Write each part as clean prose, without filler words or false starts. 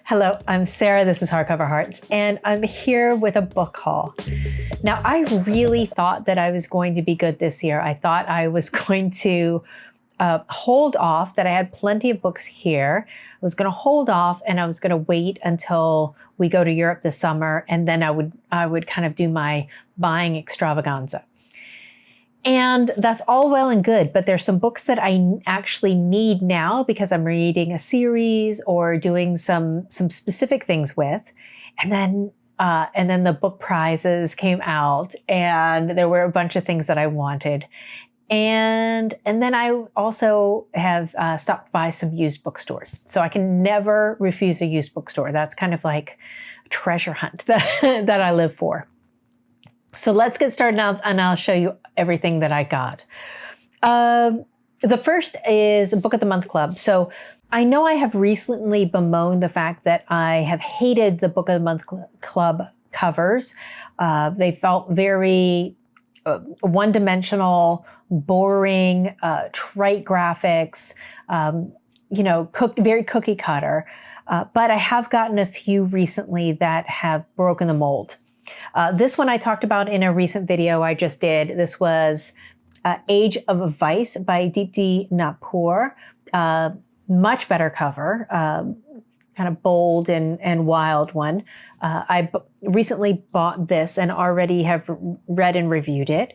Hello, I'm Sarah, this is Hardcover Hearts, and I'm here with a book haul. Now, I really thought that I was going to be good this year. I thought I was going to hold off, that I had plenty of books here. I was going to hold off and I was going to wait until we go to Europe this summer, and then I would kind of do my buying extravaganza. And that's all well and good, but there's some books that I actually need now because I'm reading a series or doing some specific things with. And then the book prizes came out and there were a bunch of things that I wanted. And then I also have stopped by some used bookstores. So I can never refuse a used bookstore. That's kind of like a treasure hunt that I live for. So let's get started now, and I'll show you everything that I got. The first is Book of the Month Club. So I know I have recently bemoaned the fact that I have hated the Book of the Month Club covers. They felt very one-dimensional, boring, trite graphics, very cookie cutter. But I have gotten a few recently that have broken the mold. This one I talked about in a recent video I just did. This was Age of Vice by Deepti much better cover, kind of bold and wild one. I recently bought this and already have read and reviewed it.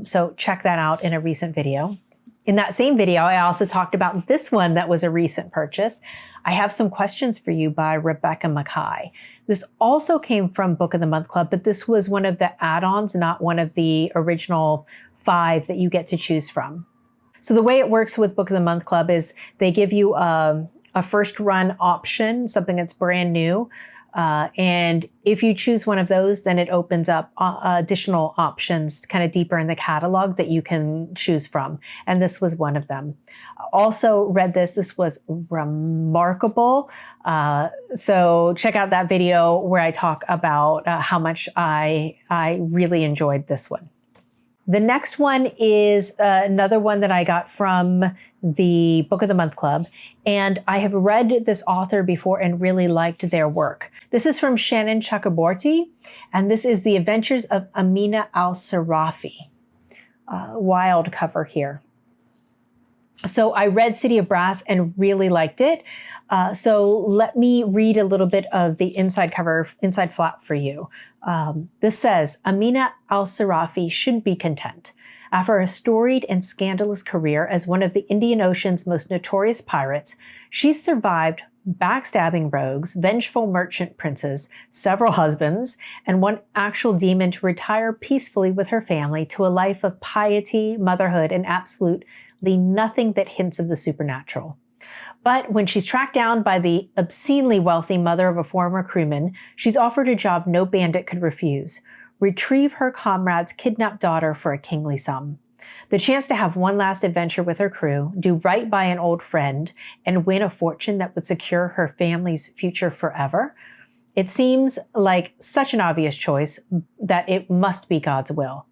So check that out in a recent video. In that same video, I also talked about this one that was a recent purchase. I Have Some Questions for You by Rebecca Makkai. This also came from Book of the Month Club, but this was one of the add-ons, not one of the original 5 that you get to choose from. So the way it works with Book of the Month Club is they give you a first run option, something that's brand new. And if you choose one of those, then it opens up additional options kind of deeper in the catalog that you can choose from. And this was one of them. Also read this. This was remarkable. So check out that video where I talk about how much I really enjoyed this one. The next one is another one that I got from the Book of the Month Club, and I have read this author before and really liked their work. This is from Shannon Chakraborty, and this is The Adventures of Amina al-Sirafi. Wild cover here. So I read City of Brass and really liked it. So let me read a little bit of the inside flap for you. This says, Amina al-Sirafi should be content. After a storied and scandalous career as one of the Indian Ocean's most notorious pirates, she's survived backstabbing rogues, vengeful merchant princes, several husbands, and one actual demon to retire peacefully with her family to a life of piety, motherhood, and absolutely nothing that hints of the supernatural. But when she's tracked down by the obscenely wealthy mother of a former crewman, she's offered a job no bandit could refuse: retrieve her comrade's kidnapped daughter for a kingly sum. The chance to have one last adventure with her crew, do right by an old friend, and win a fortune that would secure her family's future forever. It seems like such an obvious choice that it must be God's will.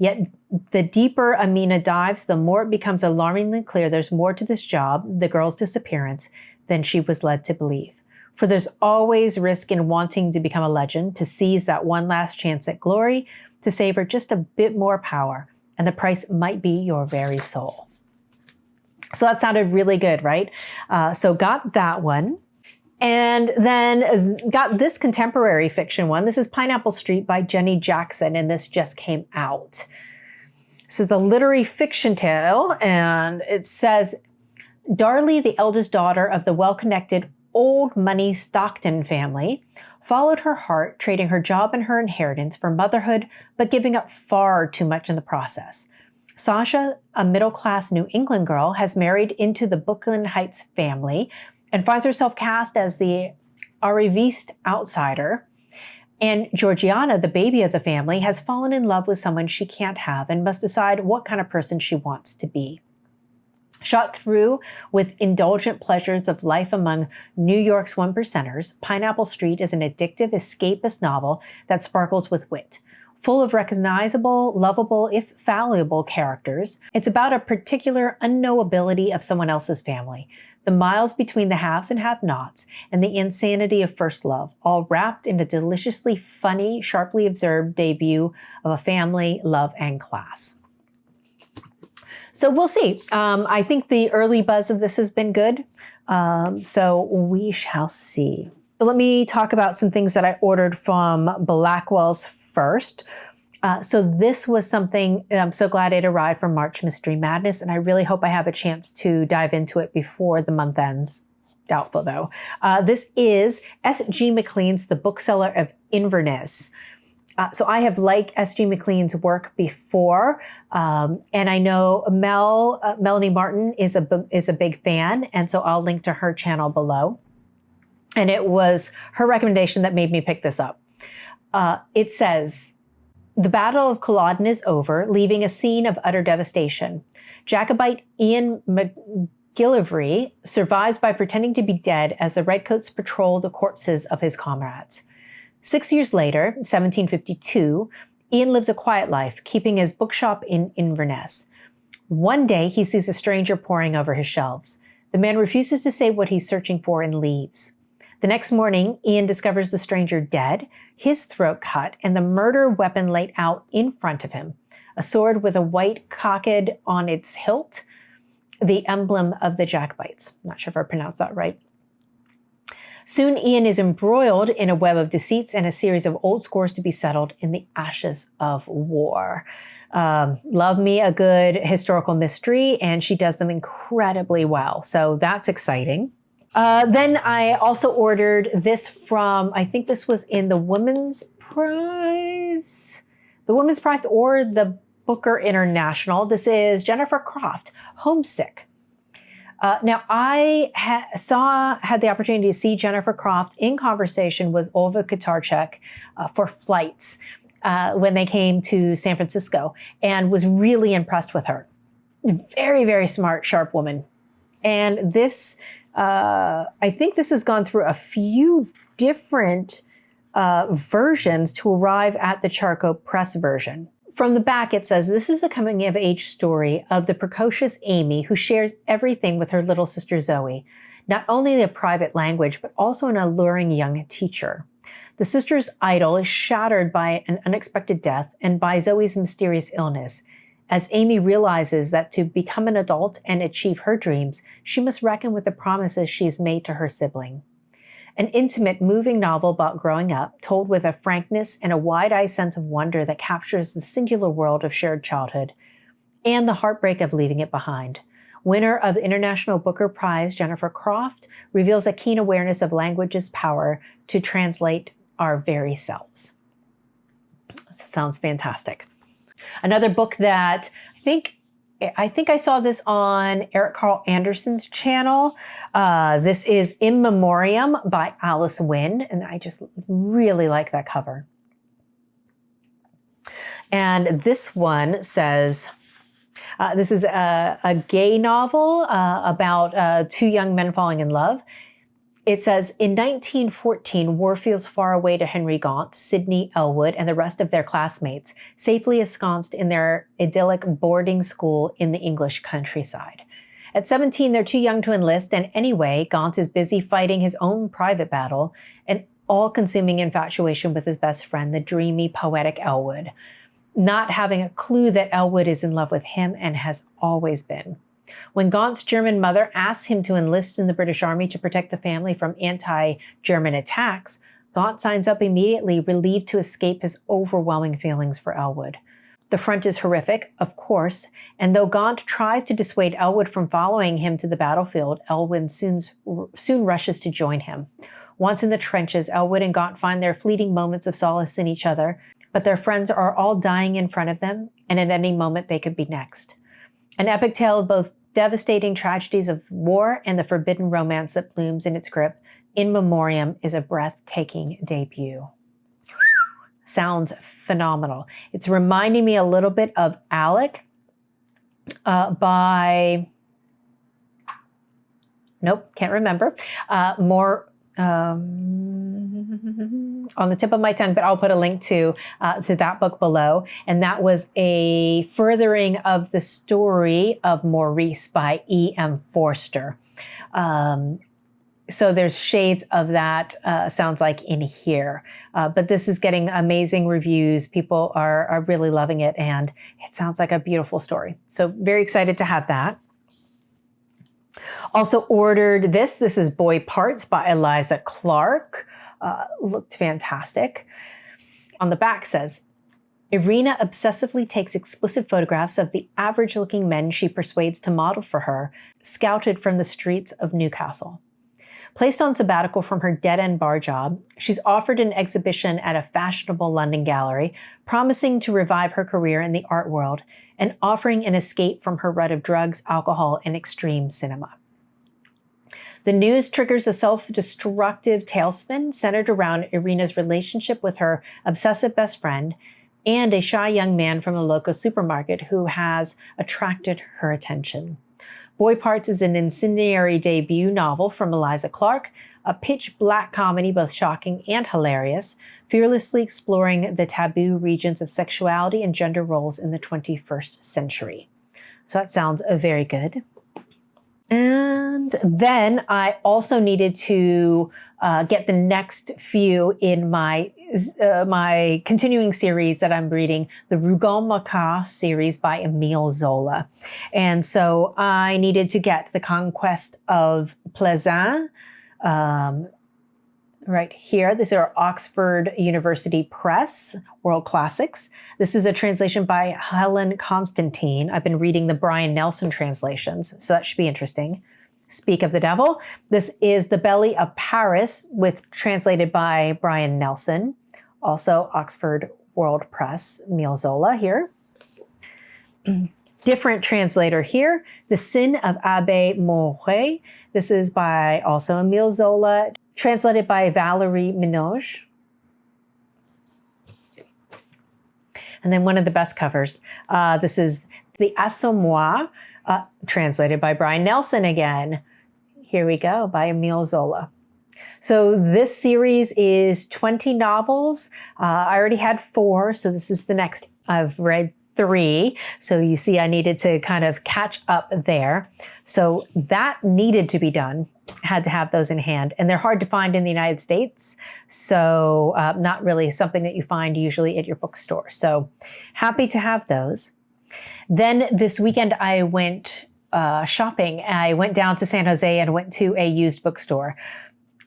Yet the deeper Amina dives, the more it becomes alarmingly clear there's more to this job, the girl's disappearance, than she was led to believe. For there's always risk in wanting to become a legend, to seize that one last chance at glory, to savor just a bit more power, and the price might be your very soul. So that sounded really good, right? So got that one. And then got this contemporary fiction one. This is Pineapple Street by Jenny Jackson, and this just came out. This is a literary fiction tale, and it says, Darlie, the eldest daughter of the well-connected old money Stockton family, followed her heart, trading her job and her inheritance for motherhood, but giving up far too much in the process. Sasha, a middle-class New England girl, has married into the Brooklyn Heights family and finds herself cast as the arriviste outsider. And Georgiana, the baby of the family, has fallen in love with someone she can't have and must decide what kind of person she wants to be. Shot through with indulgent pleasures of life among New York's one percenters, Pineapple Street is an addictive, escapist novel that sparkles with wit. Full of recognizable, lovable, if fallible characters, it's about a particular unknowability of someone else's family. the miles between the haves and have-nots, and the insanity of first love, all wrapped in a deliciously funny, sharply observed debut of a family, love, and class. So we'll see. I think the early buzz of this has been good. So we shall see. So let me talk about some things that I ordered from Blackwells first. So this was something, I'm so glad it arrived from March Mystery Madness, and I really hope I have a chance to dive into it before the month ends. Doubtful though. This is S.G. MacLean's The Bookseller of Inverness. So I have liked S.G. MacLean's work before, and I know Melanie Martin is a big fan, and so I'll link to her channel below. And it was her recommendation that made me pick this up. It says, the Battle of Culloden is over, leaving a scene of utter devastation. Jacobite Ian McGillivray survives by pretending to be dead as the Redcoats patrol the corpses of his comrades. 6 years later, 1752, Ian lives a quiet life, keeping his bookshop in Inverness. One day, he sees a stranger poring over his shelves. The man refuses to say what he's searching for and leaves. The next morning, Ian discovers the stranger dead, his throat cut, and the murder weapon laid out in front of him. A sword with a white cockade on its hilt, the emblem of the Jacobites. Not sure if I pronounced that right. Soon, Ian is embroiled in a web of deceits and a series of old scores to be settled in the ashes of war. Love me a good historical mystery, and she does them incredibly well. So that's exciting. Then I also ordered this from, I think this was in the Women's Prize or the Booker International. This is Jennifer Croft, Homesick. Now, I had the opportunity to see Jennifer Croft in conversation with Olga Katarczyk for Flights when they came to San Francisco, and was really impressed with her. Very, very smart, sharp woman. And this, I think this has gone through a few different versions to arrive at the Charco Press version. From the back, it says, this is a coming-of-age story of the precocious Amy who shares everything with her little sister Zoe, not only a private language, but also an alluring young teacher. The sister's idol is shattered by an unexpected death and by Zoe's mysterious illness. As Amy realizes that to become an adult and achieve her dreams, she must reckon with the promises she's made to her sibling. An intimate, moving novel about growing up, told with a frankness and a wide-eyed sense of wonder that captures the singular world of shared childhood and the heartbreak of leaving it behind. Winner of the International Booker Prize, Jennifer Croft, reveals a keen awareness of language's power to translate our very selves. This sounds fantastic. Another book that I think I saw this on Eric Carl Anderson's channel. This is In Memoriam by Alice Winn, and I just really like that cover. And this one says, this is a gay novel about two young men falling in love. It says, in 1914, war feels far away to Henry Gaunt, Sidney Elwood, and the rest of their classmates, safely ensconced in their idyllic boarding school in the English countryside. At 17, they're too young to enlist, and anyway, Gaunt is busy fighting his own private battle, an all-consuming infatuation with his best friend, the dreamy, poetic Elwood, not having a clue that Elwood is in love with him and has always been. When Gaunt's German mother asks him to enlist in the British Army to protect the family from anti-German attacks, Gaunt signs up immediately, relieved to escape his overwhelming feelings for Elwood. The front is horrific, of course, and though Gaunt tries to dissuade Elwood from following him to the battlefield, Elwood soon rushes to join him. Once in the trenches, Elwood and Gaunt find their fleeting moments of solace in each other, but their friends are all dying in front of them, and at any moment they could be next. An epic tale of both devastating tragedies of war and the forbidden romance that blooms in its grip, In Memoriam is a breathtaking debut. Sounds phenomenal. It's reminding me a little bit of Alec by, nope, can't remember, on the tip of my tongue, but I'll put a link to that book below. And that was a furthering of the story of Maurice by E.M. Forster. So there's shades of that, sounds like, in here. But this is getting amazing reviews. People are really loving it, and it sounds like a beautiful story. So very excited to have that. Also ordered this. This is Boy Parts by Eliza Clark. Looked fantastic. On the back says, Irina obsessively takes explicit photographs of the average-looking men she persuades to model for her, scouted from the streets of Newcastle. Placed on sabbatical from her dead-end bar job, she's offered an exhibition at a fashionable London gallery, promising to revive her career in the art world and offering an escape from her rut of drugs, alcohol, and extreme cinema. The news triggers a self-destructive tailspin centered around Irina's relationship with her obsessive best friend and a shy young man from a local supermarket who has attracted her attention. Boy Parts is an incendiary debut novel from Eliza Clark, a pitch-black comedy both shocking and hilarious, fearlessly exploring the taboo regions of sexuality and gender roles in the 21st century. So that sounds very good. And then I also needed to get the next few in my my continuing series that I'm reading, the Makkai series by Émile Zola. And so I needed to get the Conquest of Plassans, right here. These are Oxford University Press, World Classics. This is a translation by Helen Constantine. I've been reading the Brian Nelson translations, so that should be interesting. Speak of the Devil. This is The Belly of Paris, translated by Brian Nelson. Also Oxford World Press, Émile Zola here. Different translator here. The Sin of Abbe Mouret. This is by also Émile Zola, translated by Valerie Minogue. And then one of the best covers. This is the Assommoir, translated by Brian Nelson again. Here we go, by Émile Zola. So this series is 20 novels. I already had 4, so this is the next. I've read 3. So you see I needed to kind of catch up there. So that needed to be done. Had to have those in hand. And they're hard to find in the United States. So not really something that you find usually at your bookstore. So happy to have those. Then this weekend I went shopping. I went down to San Jose and went to a used bookstore.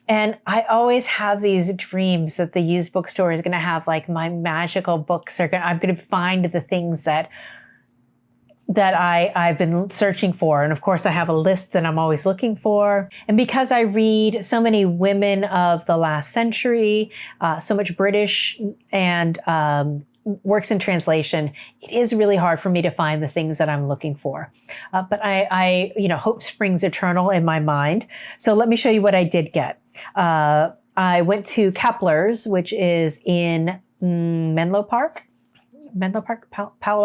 And I always have these dreams that the used bookstore is going to have like my magical books. I'm going to find the things that I've been searching for. And of course, I have a list that I'm always looking for. And because I read so many women of the last century, so much British and works in translation, it is really hard for me to find the things that I'm looking for. But I hope springs eternal in my mind. So let me show you what I did get. I went to Kepler's, which is in Palo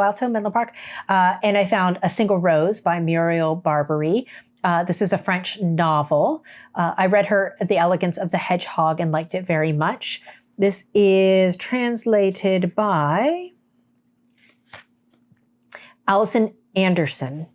Alto, Menlo Park. And I found A Single Rose by Muriel Barbery. This is a French novel. I read her The Elegance of the Hedgehog and liked it very much. This is translated by Alison Anderson.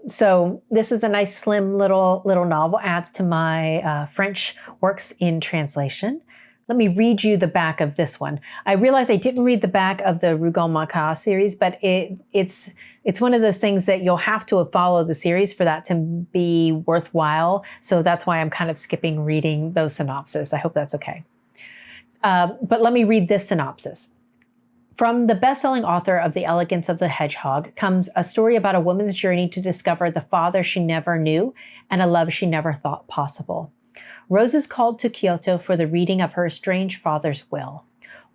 So this is a nice, slim little novel, adds to my French works in translation. Let me read you the back of this one. I realized I didn't read the back of the Makkai series, but it's one of those things that you'll have to follow the series for that to be worthwhile. So that's why I'm kind of skipping reading those synopses. I hope that's okay. But let me read this synopsis. From the best-selling author of The Elegance of the Hedgehog comes a story about a woman's journey to discover the father she never knew and a love she never thought possible. Rose is called to Kyoto for the reading of her estranged father's will.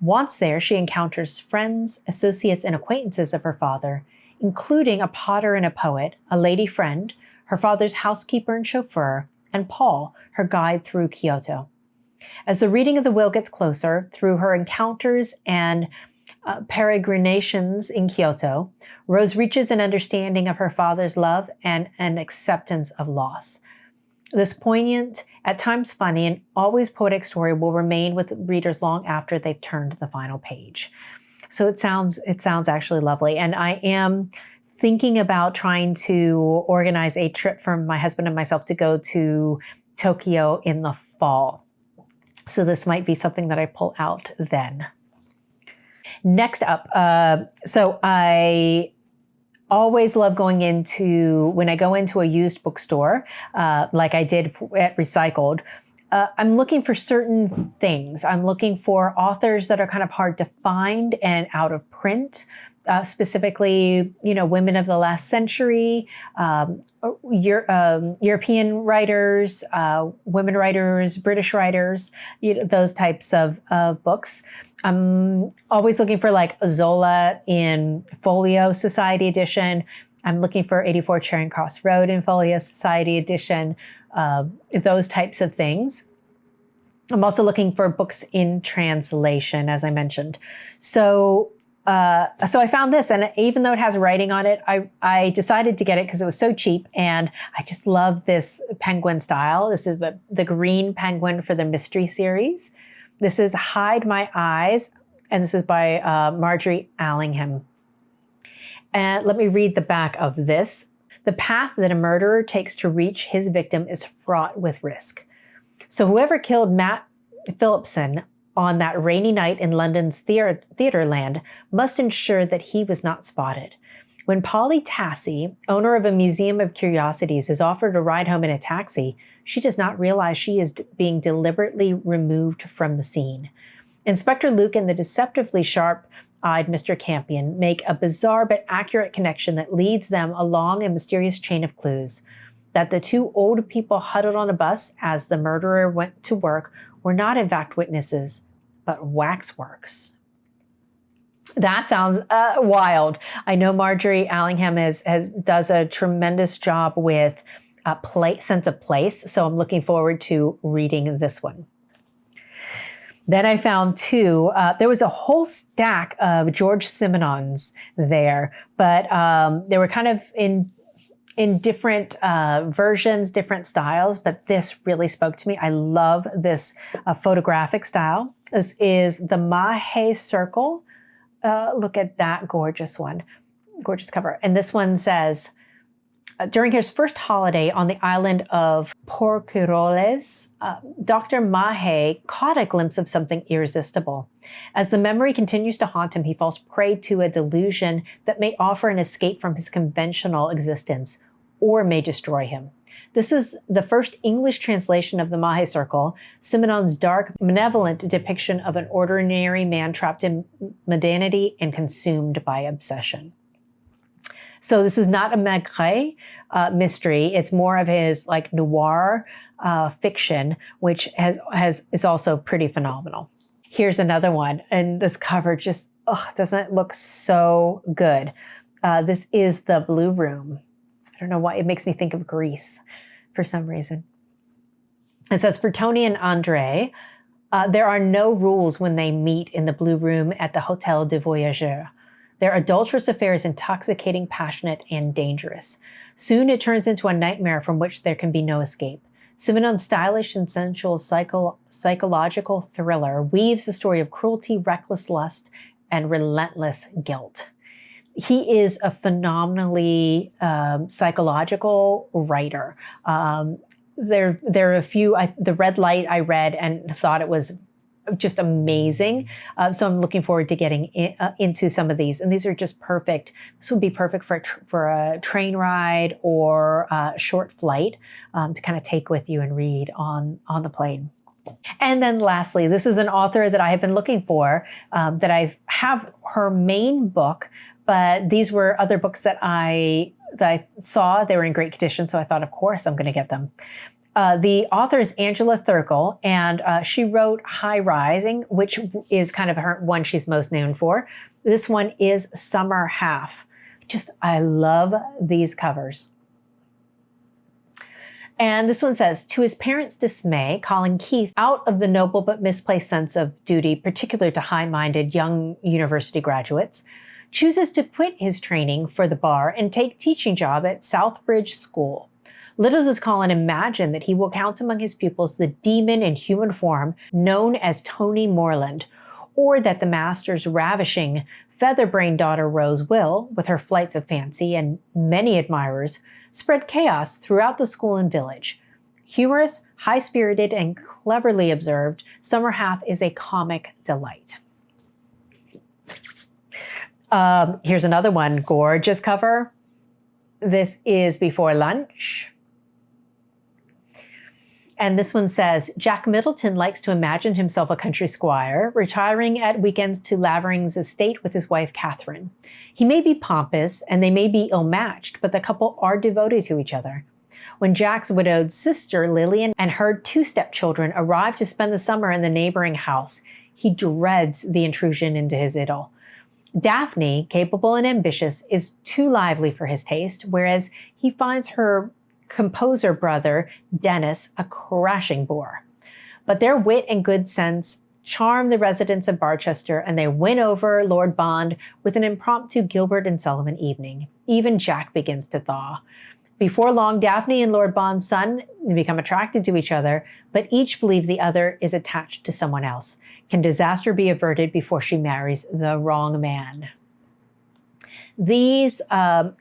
Once there, she encounters friends, associates, and acquaintances of her father, including a potter and a poet, a lady friend, her father's housekeeper and chauffeur, and Paul, her guide through Kyoto. As the reading of the will gets closer, through her encounters and peregrinations in Kyoto, Rose reaches an understanding of her father's love and an acceptance of loss. This poignant, at times funny, and always poetic story will remain with readers long after they've turned the final page. So it sounds actually lovely. And I am thinking about trying to organize a trip for my husband and myself to go to Tokyo in the fall. So this might be something that I pull out then. Next up, so I always love going when I go into a used bookstore, like I did at Recycled, I'm looking for certain things. I'm looking for authors that are kind of hard to find and out of print, specifically, women of the last century, European writers, women writers, British writers, those types of books. I'm always looking for like Zola in Folio Society Edition. I'm looking for 84 Charing Cross Road in Folio Society Edition, those types of things. I'm also looking for books in translation, as I mentioned. So I found this, and even though it has writing on it, I decided to get it because it was so cheap, and I just love this penguin style. This is the green penguin for the mystery series. This is Hide My Eyes, and this is by Marjorie Allingham. And let me read the back of this. The path that a murderer takes to reach his victim is fraught with risk. So whoever killed Matt Phillipson on that rainy night in London's Theatreland must ensure that he was not spotted. When Polly Tassie, owner of a museum of curiosities, is offered a ride home in a taxi, she does not realize she is being deliberately removed from the scene. Inspector Luke and the deceptively sharp-eyed Mr. Campion make a bizarre but accurate connection that leads them along a mysterious chain of clues. That the two old people huddled on a bus as the murderer went to work were not in fact witnesses, but waxworks. That sounds wild. I know Marjorie Allingham does a tremendous job with sense of place, so I'm looking forward to reading this one. Then I found two. There was a whole stack of George Simenons there, but they were kind of in different versions, different styles, but this really spoke to me. I love this photographic style. This is the Mahe Circle. Look at that gorgeous one, gorgeous cover. And this one says, during his first holiday on the island of Porqueroles, Dr. Mahe caught a glimpse of something irresistible. As the memory continues to haunt him, he falls prey to a delusion that may offer an escape from his conventional existence or may destroy him. This is the first English translation of the Mahe Circle, Simenon's dark, malevolent depiction of an ordinary man trapped in mundanity and consumed by obsession. So this is not a Makkai mystery. It's more of his like noir fiction, which is also pretty phenomenal. Here's another one, and this cover just doesn't it look so good? This is The Blue Room. I don't know why it makes me think of Greece for some reason. It says, for Tony and Andre, there are no rules when they meet in the Blue Room at the Hotel de Voyageurs. Their adulterous affair is intoxicating, passionate, and dangerous. Soon it turns into a nightmare from which there can be no escape. Simenon's stylish and sensual psychological thriller weaves the story of cruelty, reckless lust, and relentless guilt. He is a phenomenally psychological writer. There are a few, The Red Light I read and thought it was just amazing. So I'm looking forward to getting into some of these. And these are just perfect. This would be perfect for a train ride or a short flight to kind of take with you and read on the plane. And then lastly, this is an author that I have been looking for, that I have her main book, but these were other books that I saw. They were in great condition, so I thought, of course, I'm going to get them. The author is Angela Thirkell, and she wrote High Rising, which is kind of her one she's most known for. This one is Summer Half. I love these covers. And this one says, to his parents' dismay, Colin Keith, out of the noble but misplaced sense of duty, particular to high-minded young university graduates, chooses to quit his training for the bar and take teaching job at Southbridge School. Little does Colin imagine that he will count among his pupils the demon in human form known as Tony Morland, or that the master's ravishing, feather-brained daughter Rose will, with her flights of fancy and many admirers, spread chaos throughout the school and village. Humorous, high-spirited, and cleverly observed, Summer Half is a comic delight. Here's another one, gorgeous cover. This is Before Lunch. And this one says, Jack Middleton likes to imagine himself a country squire, retiring at weekends to Lavering's estate with his wife, Catherine. He may be pompous and they may be ill-matched, but the couple are devoted to each other. When Jack's widowed sister, Lillian, and her 2 stepchildren arrive to spend the summer in the neighboring house, he dreads the intrusion into his idyll. Daphne, capable and ambitious, is too lively for his taste, whereas he finds her composer brother, Dennis, a crashing bore. But their wit and good sense charm the residents of Barchester, and they win over Lord Bond with an impromptu Gilbert and Sullivan evening. Even Jack begins to thaw. Before long, Daphne and Lord Bond's son become attracted to each other, but each believe the other is attached to someone else. Can disaster be averted before she marries the wrong man? These are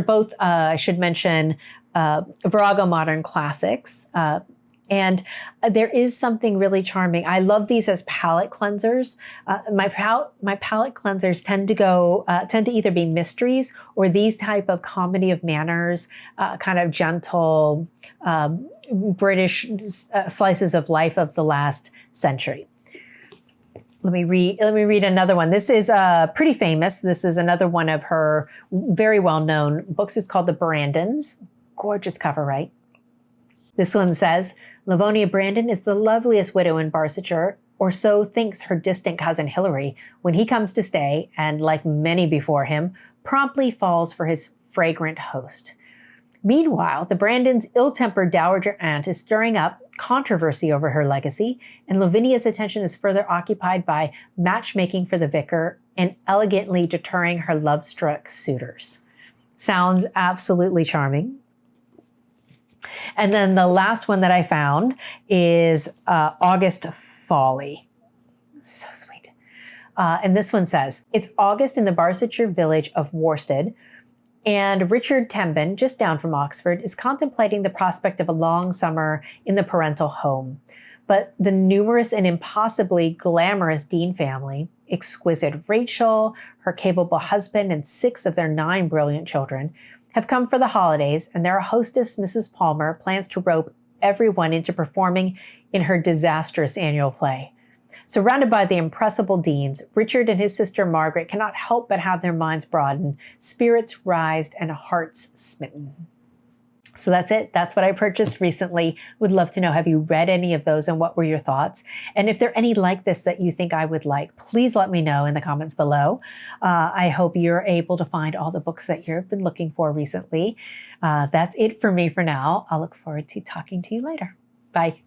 both, I should mention, Virago Modern Classics. And there is something really charming. I love these as palette cleansers. My palette cleansers tend to either be mysteries or these type of comedy of manners, kind of gentle British slices of life of the last century. Let me read another one. This is pretty famous. This is another one of her very well-known books. It's called The Brandons. Gorgeous cover, right? This one says, Livonia Brandon is the loveliest widow in Barsetshire, or so thinks her distant cousin Hilary, when he comes to stay, and like many before him, promptly falls for his fragrant host. Meanwhile, the Brandons' ill-tempered dowager aunt is stirring up controversy over her legacy, and Lavinia's attention is further occupied by matchmaking for the vicar and elegantly deterring her love-struck suitors. Sounds absolutely charming. And then the last one that I found is August Folly. So sweet. And this one says, it's August in the Barsetshire village of Worsted, and Richard Temben, just down from Oxford, is contemplating the prospect of a long summer in the parental home. But the numerous and impossibly glamorous Dean family, exquisite Rachel, her capable husband, and 6 of their 9 brilliant children, have come for the holidays, and their hostess, Mrs. Palmer, plans to rope everyone into performing in her disastrous annual play. Surrounded by the impressible Deans, Richard and his sister Margaret cannot help but have their minds broaden, spirits rise, and hearts smitten. So that's it. That's what I purchased recently. Would love to know, have you read any of those and what were your thoughts? And if there are any like this that you think I would like, please let me know in the comments below. I hope you're able to find all the books that you've been looking for recently. That's it for me for now. I'll look forward to talking to you later. Bye.